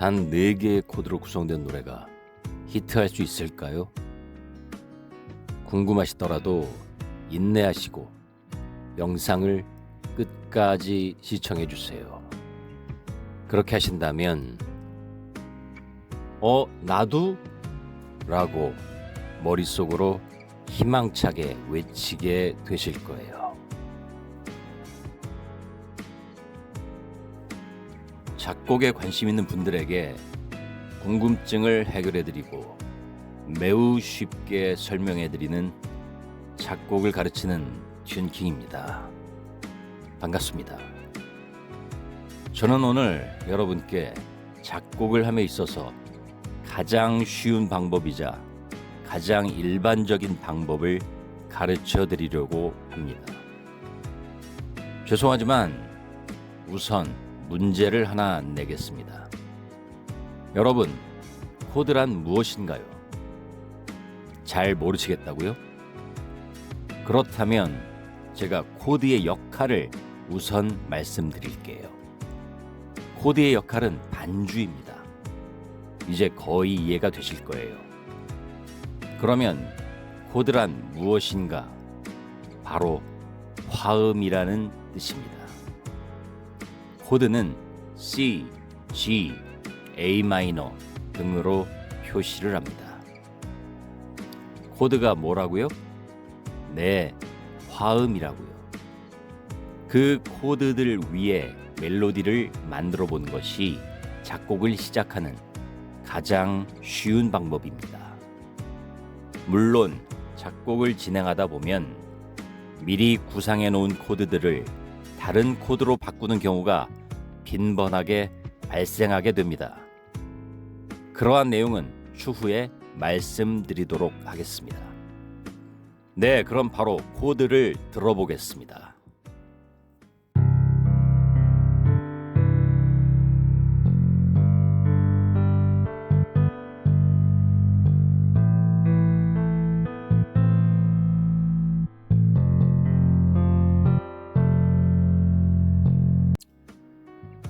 단 4개의 코드로 구성된 노래가 히트할 수 있을까요? 궁금하시더라도 인내하시고 영상을 끝까지 시청해 주세요. 그렇게 하신다면 나도? 라고 머릿속으로 희망차게 외치게 되실 거예요. 작곡에 관심 있는 분들에게 궁금증을 해결해드리고 매우 쉽게 설명해드리는 작곡을 가르치는 튠킹입니다. 반갑습니다. 저는 오늘 여러분께 작곡을 함에 있어서 가장 쉬운 방법이자 가장 일반적인 방법을 가르쳐 드리려고 합니다. 죄송하지만 우선 문제를 하나 내겠습니다. 여러분, 코드란 무엇인가요? 잘 모르시겠다고요? 그렇다면 제가 코드의 역할을 우선 말씀드릴게요. 코드의 역할은 반주입니다. 이제 거의 이해가 되실 거예요. 그러면 코드란 무엇인가? 바로 화음이라는 뜻입니다. 코드는 C, G, A 마이너 등으로 표시를 합니다. 코드가 뭐라고요? 네, 화음이라고요. 그 코드들 위에 멜로디를 만들어 본 것이 작곡을 시작하는 가장 쉬운 방법입니다. 물론 작곡을 진행하다 보면 미리 구상해 놓은 코드들을 다른 코드로 바꾸는 경우가 빈번하게 발생하게 됩니다. 그러한 내용은 추후에 말씀드리도록 하겠습니다. 네, 그럼 바로 코드를 들어보겠습니다.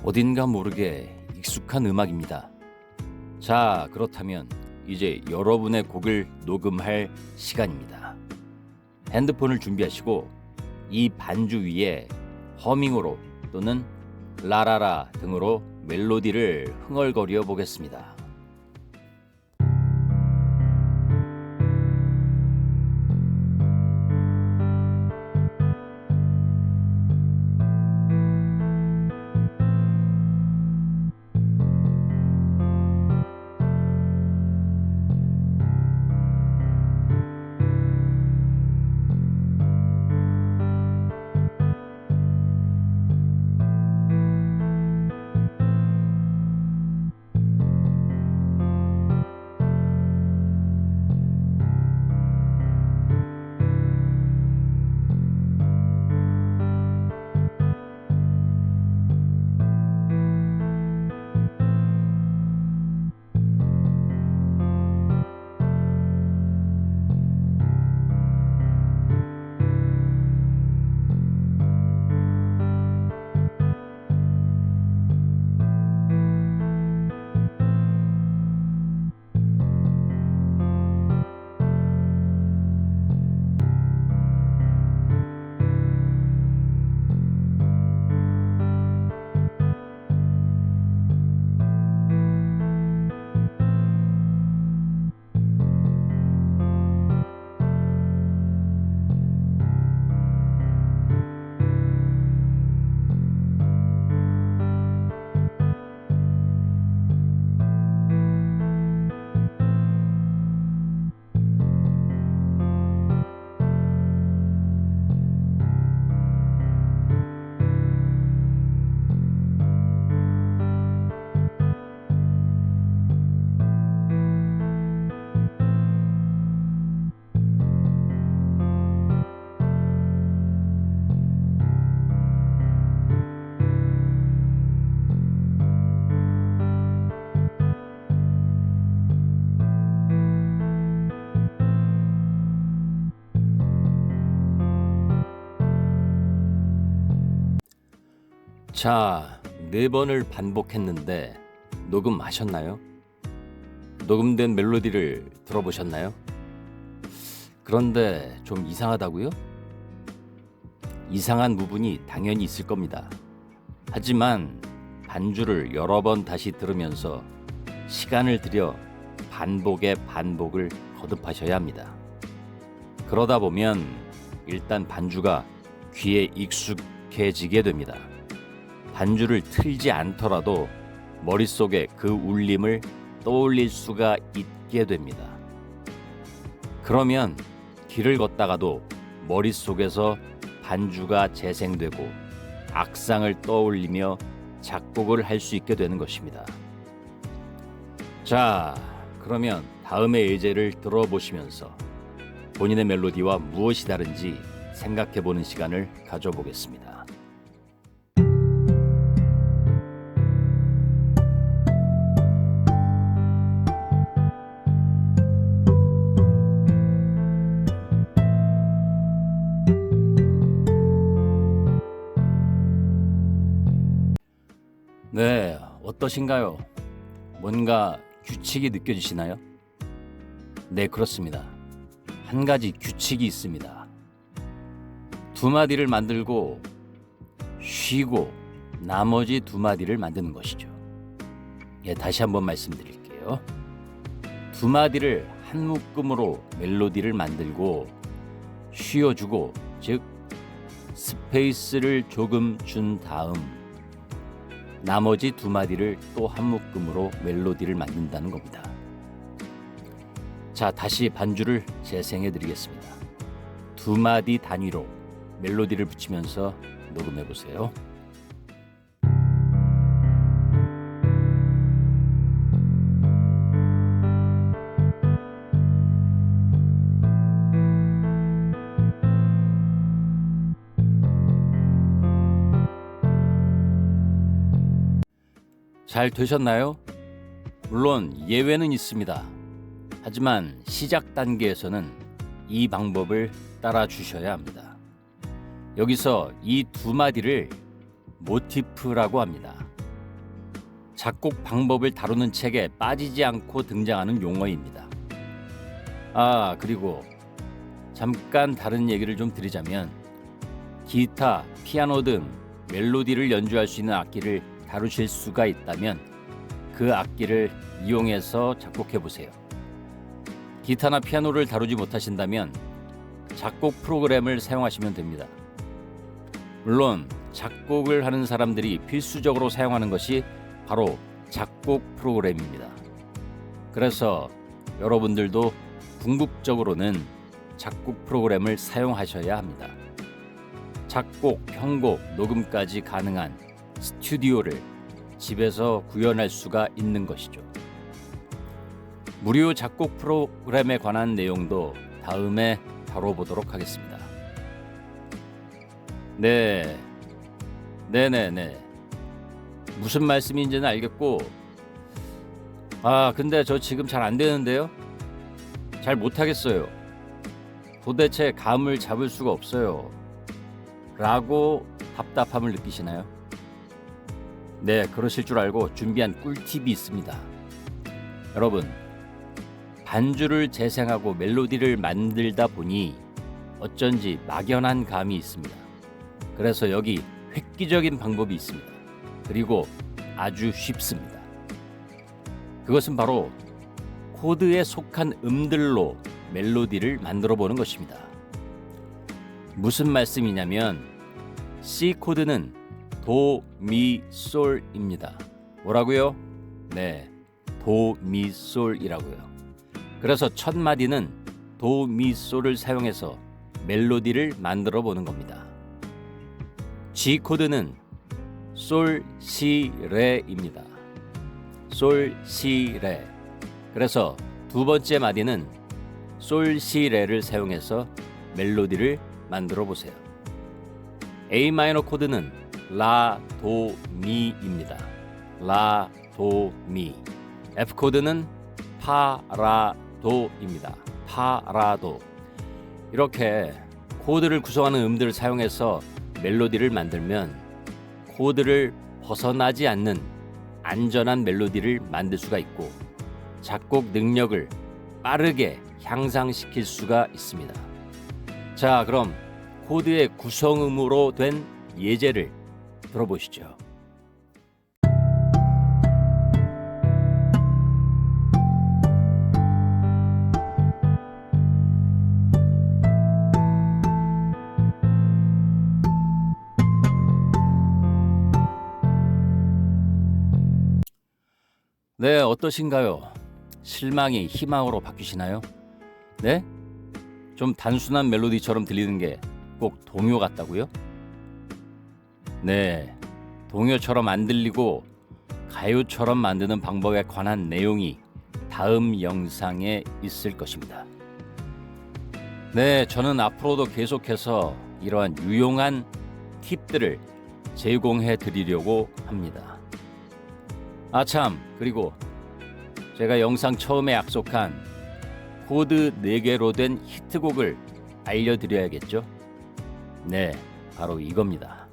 어딘가 모르게 익숙한 음악입니다. 자, 그렇다면 이제 여러분의 곡을 녹음할 시간입니다. 핸드폰을 준비하시고 이 반주 위에 허밍으로 또는 라라라 등으로 멜로디를 흥얼거려 보겠습니다. 자, 4번을 반복했는데 녹음하셨나요? 녹음된 멜로디를 들어보셨나요? 그런데 좀 이상하다고요? 이상한 부분이 당연히 있을 겁니다. 하지만 반주를 여러 번 다시 들으면서 시간을 들여 반복의 반복을 거듭하셔야 합니다. 그러다 보면 일단 반주가 귀에 익숙해지게 됩니다. 반주를 틀지 않더라도 머릿속에 그 울림을 떠올릴 수가 있게 됩니다. 그러면 길을 걷다가도 머릿속에서 반주가 재생되고 악상을 떠올리며 작곡을 할 수 있게 되는 것입니다. 자, 그러면 다음의 예제를 들어보시면서 본인의 멜로디와 무엇이 다른지 생각해보는 시간을 가져보겠습니다. 네, 어떠신가요? 뭔가 규칙이 느껴지시나요? 네, 그렇습니다. 한 가지 규칙이 있습니다. 두 마디를 만들고 쉬고 나머지 두 마디를 만드는 것이죠. 예, 다시 한번 말씀드릴게요. 두 마디를 한 묶음으로 멜로디를 만들고 쉬어주고, 즉 스페이스를 조금 준 다음 나머지 두 마디를 또 한 묶음으로 멜로디를 만든다는 겁니다. 자, 다시 반주를 재생해 드리겠습니다. 두 마디 단위로 멜로디를 붙이면서 녹음해 보세요. 잘 되셨나요? 물론 예외는 있습니다. 하지만 시작 단계에서는 이 방법을 따라 주셔야 합니다. 여기서 이 두 마디를 모티프라고 합니다. 작곡 방법을 다루는 책에 빠지지 않고 등장하는 용어입니다. 그리고 잠깐 다른 얘기를 좀 드리자면, 기타, 피아노 등 멜로디를 연주할 수 있는 악기를 다루실 수가 있다면 그 악기를 이용해서 작곡해 보세요. 기타나 피아노를 다루지 못하신다면 작곡 프로그램을 사용하시면 됩니다. 물론 작곡을 하는 사람들이 필수적으로 사용하는 것이 바로 작곡 프로그램입니다. 그래서 여러분들도 궁극적으로는 작곡 프로그램을 사용하셔야 합니다. 작곡, 편곡, 녹음까지 가능한 스튜디오를 집에서 구현할 수가 있는 것이죠. 무료 작곡 프로그램에 관한 내용도 다음에 다뤄보도록 하겠습니다. 네네네. 무슨 말씀인지는 알겠고, 근데 저 지금 잘 안 되는데요? 잘 못하겠어요. 도대체 감을 잡을 수가 없어요. 라고 답답함을 느끼시나요? 네, 그러실 줄 알고 준비한 꿀팁이 있습니다. 여러분, 반주를 재생하고 멜로디를 만들다 보니 어쩐지 막연한 감이 있습니다. 그래서 여기 획기적인 방법이 있습니다. 그리고 아주 쉽습니다. 그것은 바로 코드에 속한 음들로 멜로디를 만들어 보는 것입니다. 무슨 말씀이냐면, C 코드는 도, 미, 솔입니다. 뭐라고요? 네, 도, 미, 솔이라고요. 그래서 첫 마디는 도, 미, 솔을 사용해서 멜로디를 만들어 보는 겁니다. G 코드는 솔, 시, 레입니다. 솔, 시, 레. 그래서 두 번째 마디는 솔, 시, 레를 사용해서 멜로디를 만들어 보세요. A 마이너 코드는 라, 도, 미입니다. 라, 도, 미. F 코드는 파, 라, 도입니다. 파, 라, 도. 이렇게 코드를 구성하는 음들을 사용해서 멜로디를 만들면 코드를 벗어나지 않는 안전한 멜로디를 만들 수가 있고 작곡 능력을 빠르게 향상시킬 수가 있습니다. 자, 그럼 코드의 구성음으로 된 예제를 들어보시죠. 네, 어떠신가요? 실망이 희망으로 바뀌시나요? 네? 좀 단순한 멜로디처럼 들리는 게 꼭 동요 같다고요? 네, 동요처럼 안 들리고 가요처럼 만드는 방법에 관한 내용이 다음 영상에 있을 것입니다. 네, 저는 앞으로도 계속해서 이러한 유용한 팁들을 제공해 드리려고 합니다. 아참, 그리고 제가 영상 처음에 약속한 코드 4개로 된 히트곡을 알려드려야겠죠? 네, 바로 이겁니다.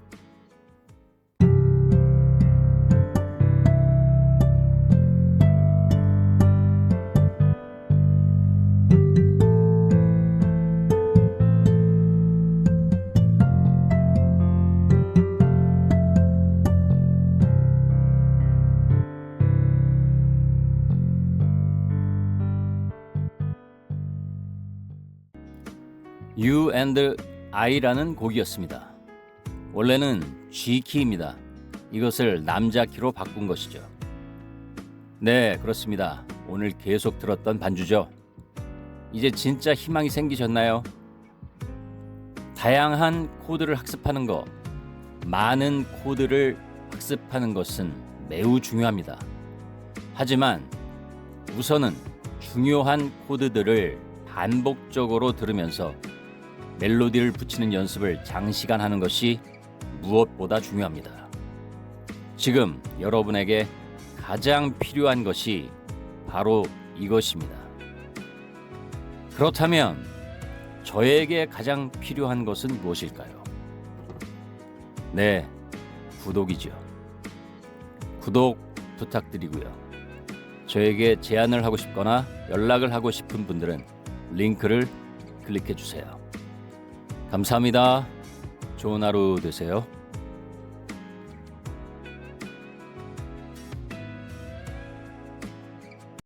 You and I라는 곡이었습니다. 원래는 G키입니다. 이것을 남자 키로 바꾼 것이죠. 네, 그렇습니다. 오늘 계속 들었던 반주죠. 이제 진짜 희망이 생기셨나요? 다양한 코드를 학습하는 것, 많은 코드를 학습하는 것은 매우 중요합니다. 하지만 우선은 중요한 코드들을 반복적으로 들으면서 멜로디를 붙이는 연습을 장시간 하는 것이 무엇보다 중요합니다. 지금 여러분에게 가장 필요한 것이 바로 이것입니다. 그렇다면 저에게 가장 필요한 것은 무엇일까요? 네, 구독이죠. 구독 부탁드리고요. 저에게 제안을 하고 싶거나 연락을 하고 싶은 분들은 링크를 클릭해 주세요. 감사합니다. 좋은 하루 되세요.